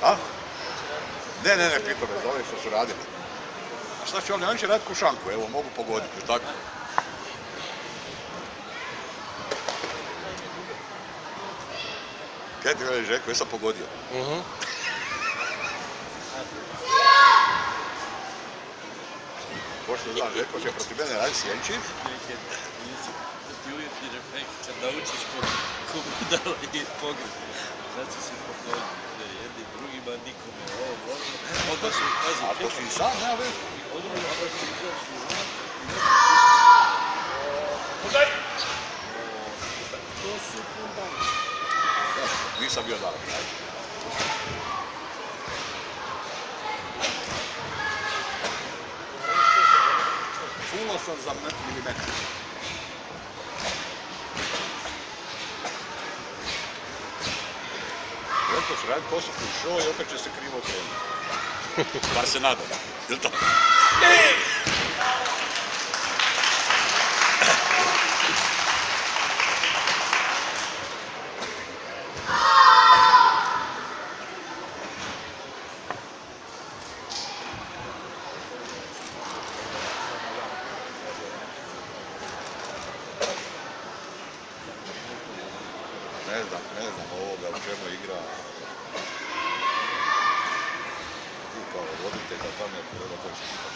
A? Ne, pitao me za ove što su radili. A šta će oni će raditi kušanku, evo, mogu pogoditi, tako? Kaj ti veliš, Željko, jesam pogodio? Pošto znam, Željko će protiv mene raditi sjenči. Ti uvjetni reflekt, kad naučiš ko budala i pogreb. Sad će se pokloniti jedni drugima, nikome ovo, onda su, pazi, A to si i sam, nema već? odmah su izašli u rat i Udaj! To su pundani. Nisam bio dalek. Fulo sam za milimetar. Željko će raditi poslovni show i opet će se krivo okrenuti. Bar se nadam. Jel' to? Ne znam ovoga u čemu igra. Ti kao roditelj, da tamo je priroda koji se pitati.